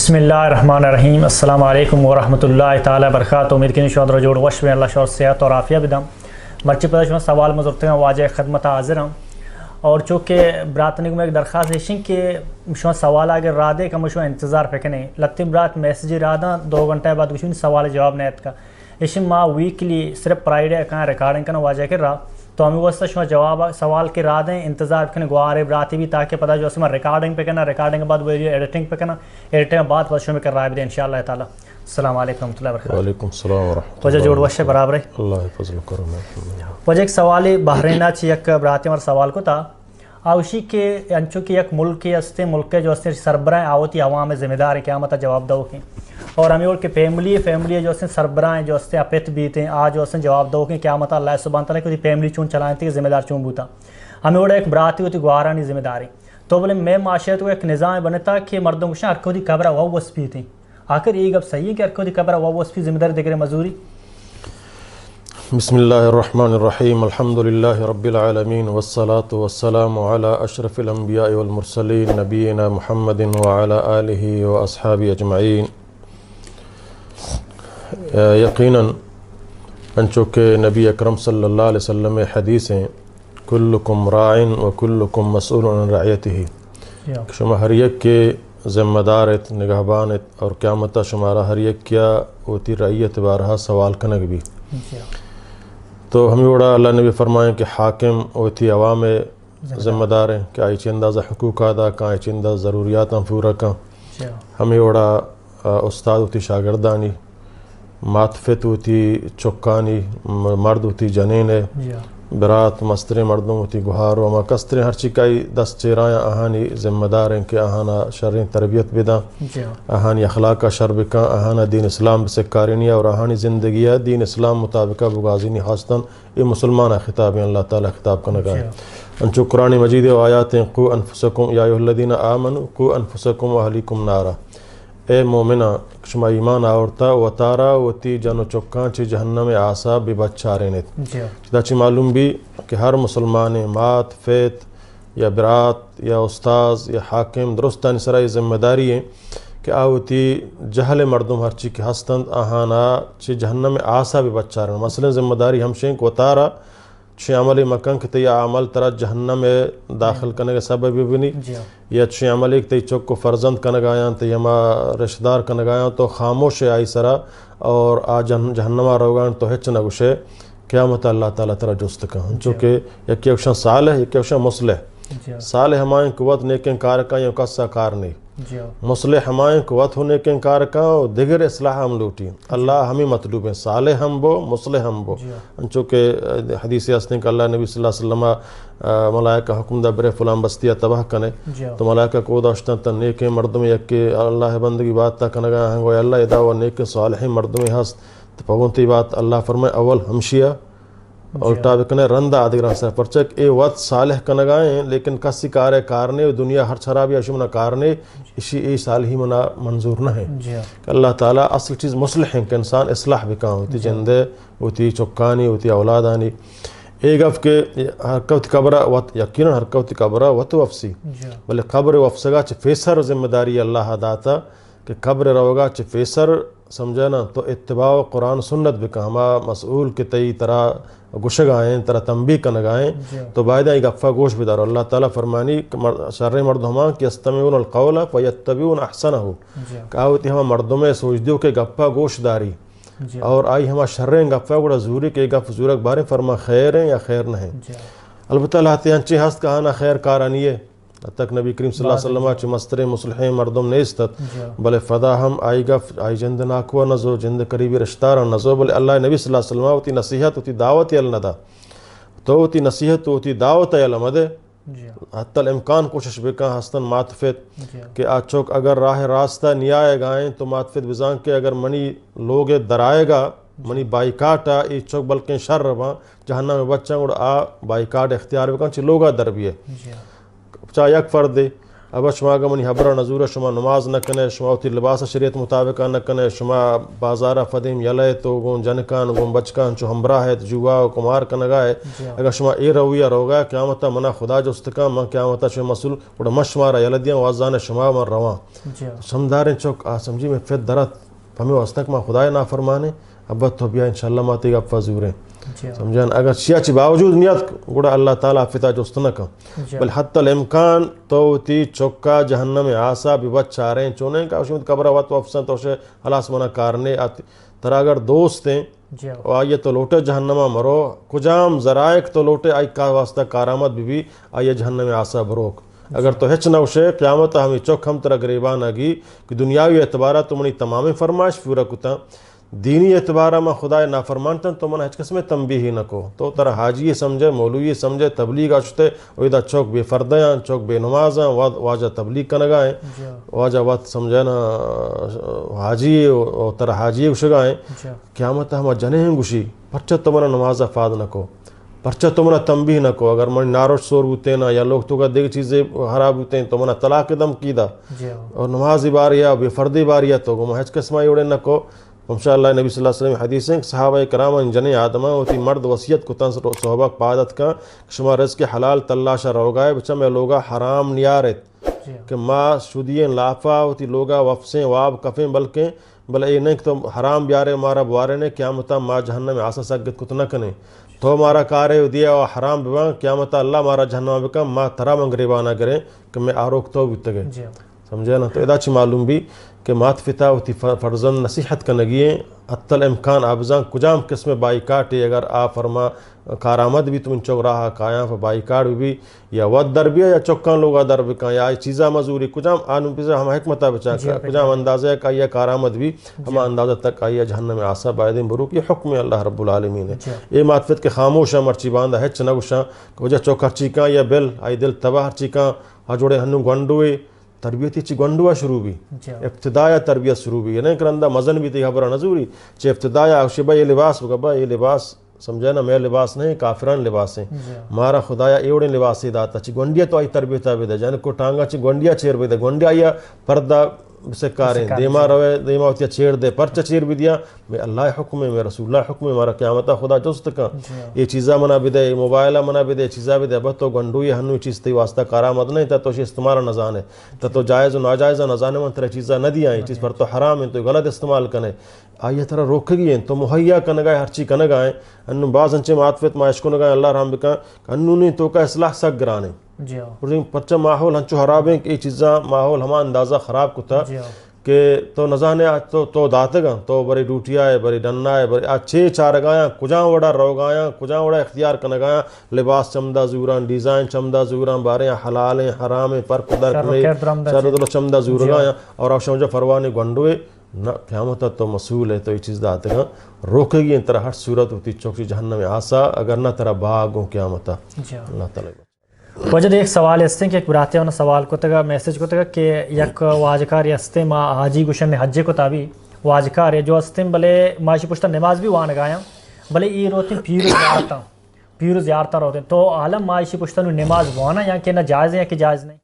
بسم اللہ الرحمن الرحیم السلام علیکم ورحمۃ اللہ تعالیٰ وبرکاتہ. امید کی شود رجوڑ وش میں اللہ شور صحت اور عافیہ بدم مرچی پتہ شما سوال مزرتے ہیں واجہ خدمت حاضر ہوں. اور چونکہ براتنی کو میں ایک درخواست ہے کہ شما سوال اگر رادے کا مشو انتظار پکنے لتی برات میسیج رادا 2 گھنٹے بعد کچھ سوال جواب نیت کا ایشم ماں ویکلی صرف فرائیڈے کا ریکارڈنگ کرنا واجہ کر رہا تو ہمیں واسطہ شما جواب سوال کے رادیں انتظار پکنے گوارے براتی بھی تاکہ پتہ جو اسما ریکارڈنگ پہ کرنا ریکارڈنگ کے بعد ویڈیو ایڈیٹنگ پہ کرنا ایڈیٹنگ کے بعد شما کر رہا ہے انشاءاللہ تعالی. السلام علیکم ورحمۃ اللہ وبرکاتہ. وعلیکم السلام ورحمۃ وجہ جوڑ وش برابر ہے اللہ فضل کرم. وجہ ایک سوال بحرین چی یک براتی ہمارا سوال کو تھا آوشی کے انچو کی یک ملک کے استے ملک کے جو استے سربراہ آوتی عوام ذمہ دار ہیں قیامت جواب دو کی اور ہمیں اور کہ فیملی جو استے سربراہ جو استے اپیت بیتے ہیں آج جو استے جواب دو کی قیامت اللہ سبحانہ تعالیٰ کی فیملی چون چلائیں تھی ذمہ دار چون بوتا ہمیں اور ایک براتی ہوتی گوارانی ذمہ داری تو بولے میں معاشرت کو ایک نظام بنتا کہ مردوں کو ارکو دی قبرہ وہ وصفی تھی آخر یہ اب صحیح ہے کہ ارکو دی قبرہ وہ وصفی ذمہ داری دیکھ مزوری. بسم اللہ الرحمن الرحیم الحمدللہ رب العالمین والصلاة والسلام علی اشرف الانبیاء والمرسلین نبینا محمد وعلی آلہ واصحابہ اجمعین. یقیناً انچو کہ نبی اکرم صلی اللہ علیہ وسلم حدیث ہیں کلکم راعن و کلکم مسئول عن رعیتہ شما ہر یک کے ذمہ دارت نگہبانت اور قیامت شمارا ہر یک کیا ہوتی رعیت بارہا سوال کنگ بھی. تو ہمیں بڑا اللہ نے بھی فرمائیں کہ حاکم ہوتی عوام ذمہ دار ہیں کہ آئی چندہ حقوق ادا کہاں آئی چندہ ضروریات پورا کہاں ہمیں بڑا استاد ہوتی شاگردانی ماتفت ہوتی چکانی مرد ہوتی جنین برات مستر مردوں ہوتی گہار و کستر ہر چکائی 10 چیرائیں آہانی ذمہ دار ہیں کہ آہانا شرعی تربیت بداں آہانی اخلاق شر بکاں آہانا دین اسلام بسکارینیا اور آہانی زندگیہ دین اسلام مطابقہ بغازینی خاصتاً یہ مسلمان خطاب ہیں اللہ تعالیٰ خطاب کا نگاہ انچو قرآن مجید و آیات ہیں قو انفسکم یا ایھا الذین آمنوا قو انفسکم و اہلیکم نارا اے مومنہ شما ایمان آورتا و تارا وتی جنو چکان چی جہنم آسا بی بچارینت چیدہ چی معلوم بھی کہ ہر مسلمان مات فیت یا برات یا استاذ یا حاکم درستانی سرائی ذمہ داری ہیں کہ آوتی جہل مردم ہر چی کے ہستند آہانا چی جہنم آسا بی بچارین مثلا ذمہ داری ہمشیں کہ و تارا چھ عملی مکن کہ تی عمل ترہ جہنم داخل کرنے کے سبب بھی نہیں یا چھ عملی کہ تی چک کو فرزند کرنے گایاں تی ہما رشتہ دار کرنے گایاں تو خاموش آئی سرا اور جہنمہ روگان تو ہچ نگوشے قیامت اللہ تعالیٰ ترہ جست کا چونکہ یکی اوشن صالح یکی اوشن مصلح صالح ہمائیں قوت نیکن کار کا یا کسا کار نہیں مصلح ہمائیں قوت ہونے کے انکار کا دیگر اصلاح ہم لوٹی اللہ ہمیں مطلوب ہیں صالح ہم بو مصلح ہم بو چونکہ حدیث اسنے کہ اللہ نبی صلی اللہ علیہ وسلم ملائکہ حکم دا برے فلان بستیہ تباہ کنے تو ملائکہ کو داشتن تا نیک مردم یکی اللہ بندگی بات تا کنگا ہنگو اللہ ادا و نیک صالح مردم ہست تو پگونتی بات اللہ فرمائے اول ہمشیہ الٹا بکنے رندہ آدھگران سے پرچک اے وقت صالح کنگائیں لیکن کسی کارے کارنے دنیا ہر چھرابی اشمنا کارنے اسی اے صالحی منا منظور نہ ہے کہ اللہ تعالیٰ اصل چیز مصلح ہیں کہ انسان اصلاح بکاں ہوتی جندے ہوتی چکانی ہوتی اولادانی اے گف کے حرکوت قبرہ یقیناً حرکوت قبرہ وط وفسی بلے قبر وفسگا چھ فیسر ذمہ داری اللہ داتا کہ قبر روگا چھ فیسر سمجھنا تو اتباع قرآن سنت بکا ہما مسئول کے تئی طرح گشگائیں طرح تنبیہ کنگائیں تو باید ای گفہ گوش بدارو اللہ تعالیٰ فرمانی شر مرد ہما کہ استمعون القول فیتبعون احسنہ کہاوتی ہما مردمیں سوچ دیو کہ گفہ گوش داری اور آئی ہما شریں گفہ گوڑا زوری کہ گف زورک بارے فرما خیر ہیں یا خیر نہ ہیں البتہ اللہ تعالیٰ ہنچی ہست کہانا خیر کارانی ہے تک نبی کریم صلی اللہ علیہ وسلم چی مستر مصلحیں مردم نیستت بلے فدا ہم آئی گف آئی جند ناکوہ نزو جند قریبی رشتارا نزو بلے اللہ نبی صلی اللہ علیہ وسلم ہوتی نصیحت ہوتی دعوت یلندا تو ہوتی نصیحت ہوتی دعوت یلمدے حتی الامکان کوشش بکا ہستن ماتفت کہ آچوک اگر راہ راستہ نیائے گائیں تو ماتفت بزان کے اگر منی لوگ درائے گا منی بائیکاٹا ای چوک بلکہ شر رہا جہنم میں بچہ اور آ بائیکاٹ اختیار بکا چی لوگا در بھی ہے چاہے یک فرد اب شما گمنی حبر نزور شما نماز نہ کنے شما اتی لباس شریعت مطابق نہ کنے شما بازار فدیم یلے تو گون جنکان گون بچکان چو ہمراہ ہے جوا و کمار کنگائے اگر شما اے رویہ روگا قیامت منا خدا جستکا من قیامت شما مسئول وڑا مشمارا یلدیاں وازان شما من رواں سمداریں چوک سمجھی میں فت درت ہمیں واسطک ما خدای نافرمانے اب تو بیا انشاءاللہ ماتی گپ فزوریں سمجھان اگر شیعہ چی باوجود نیت گوڑا اللہ تعالیٰ فتا جستنکا بل حتی الامکان تو تی چوکا جہنم آسا بھی بچ چاریں چونیں کہ اشمت قبرہ وقت وفسن تو اسے حلاس منا کارنے آتی ترہ اگر دوست ہیں آئیے تو لوٹے جہنمہ مرو کجام ذرائق تو لوٹے آئی کا واسطہ کارآمد بھی آئیے جہنم آسا بروک اگر تو ہچ نہ اسے قیامت ہمیں چوک ہم ترہ گریبان آگی کہ دنیاوی اعتبارہ تو منی تمام فرمائش پورا کتا دینی اعتبارہ میں خدا نافرمانتا تو منہ ہچ قسم تنبیہ ہی نہ کو تو ترہ حاجی سمجھے مولوی سمجھے تبلیغ آشتے ویدہ چوک بے فردیاں چوک بے نمازاں واجہ تبلیغ کنگائیں واجہ وقت سمجھے نا حاجی ترہ حاجی اشگائیں قیامت ہمیں جنہیں گوشی پرچہ تو منہ نمازہ فاد نہ کو پرچہ تو منہ تنبیہ نہ کو اگر من ناروش سور ہوتے نا یا لوگ تو کا دیکھ چیزیں خراب ہوتے ہیں تو منہ طلاق دم کی دا اور نمازی باریا بے فردی باریا تو گو ہچ قسمہ یوڑے نہ کو انشاءاللہ نبی صلی اللہ علیہ وسلم حدیث ہیں صحابہ کرام جن آدمہ ہوتی مرد وصیت کو تنس صحبہ پادت کا شما رزق حلال تلاشا روگائے بچہ میں لوگا حرام نیارت کہ ما شدین لافا ہوتی لوگا وفسیں واب کفیں بلکہ بل اے نہیں کہ تو حرام بیارے مارا بوارے نے قیامتا ما جہنم آسا سگت کت نہ کنے تو مارا کارے دیا و حرام بیوان قیامتا اللہ مارا جہنم بکا ما ترا منگریبانا کریں کہ میں آروک تو بیتے گئے سمجھے نا تو ادا چی معلوم بھی کہ مات فتا ہوتی فرزن نصیحت کنگییں حتی الامکان آبزان کجام قسم بائیکاٹی اگر آ فرما کارآمد بھی تم چوک رہا کایاں فا بائیکاٹ بھی یا ود در بھی یا چوکان لوگا در بکاں یا چیزہ مزوری کجام آنو پیسا ہم حکمتہ بچا کجام اندازہ کا یا کارآمد بھی ہم اندازہ تک آئی جہنم آسا بائدین بروک یہ حکم اللہ رب العالمین ہے یہ مات فت کے خاموشہ مرچی باندہ ہے چنگوشاں کہ وجہ چوک ہر چیکاں یا بل آئی دل تباہ ہر چیکاں جوڑے ہنو گونڈوئے تربیتی چی گونڈوا شروع بھی ابتدایا تربیت شروع بھی نہیں کرندہ مزن بھی تی خبرہ نظوری چی ابتدایا شبہ یہ لباس بگبہ یہ لباس سمجھے نا میں لباس نہیں کافران لباس ہیں مارا خدایا ایوڑے لباس ہی داتا چی گونڈیا تو آئی تربیتہ بھی دے جانے کو ٹانگا چی گونڈیا چیر بھی دے گونڈیا یا پردہ سے کاریں دیما روے دیما ہوتی چھیڑ دے پرچہ چیر بھی دیا میں اللہ حکم ہے میں رسول اللہ حکم ہے مارا قیامتا خدا جست کا یہ چیزہ منا بھی دے موبائلہ منا بھی دے چیزہ بھی دے اب تو گنڈو یہ ہنو چیز تی واسطہ کارآمد نہیں تا تو اسے استعمال نظان ہے تو جائز و ناجائزہ نظانے من ترہ چیزہ نہ دیا ہیں چیز پر تو حرام ہے تو غلط استعمال کنے آئیے ترہ روک گئی ہیں تو مہیا کنگائے ہر چی کنگائیں انہوں بعض انچے معاتفت معاشکو نگائیں اللہ رحم بکا انہوں نے تو کا اصلاح سک گرانے پرچہ ماحول ہنچو حراب ہیں کہ یہ چیزاں ماحول ہما اندازہ خراب کتا کہ تو نظانے تو داتے گا تو بری ڈوٹیا ہے بری ڈننا ہے بری چھے چار گایاں کجاں وڑا روگایاں کجاں وڑا اختیار کنگایاں لباس چمدہ زوران ڈیزائن چمدہ زوران باریں حلالیں حرامیں پر قدر کنے چردلو چمدہ زورگایاں اور آشاں جو فروانے گنڈوئے نہ قیامت تو مسئول ہے تو یہ چیز داتے گا روکے گی ان طرح ہر صورت ہوتی چوکی جہنم میں آسا اگر نہ طرح باغوں قیامتا اللہ تعالیٰ وجد ایک سوال اس کہ ایک براتے ہونا سوال کو تگا میسیج کو تگا کہ یک واجکار یستے ما حاجی گوشن نے حجے کو تابی واجکار ہے جو استیم بلے معاشی پشتا نماز بھی وہاں نگایا بلے ای روتی پیرو زیارتا روتے تو عالم معاشی پشتا نماز وہاں یا کہ نہ جائز ہے یا کہ جائز نہیں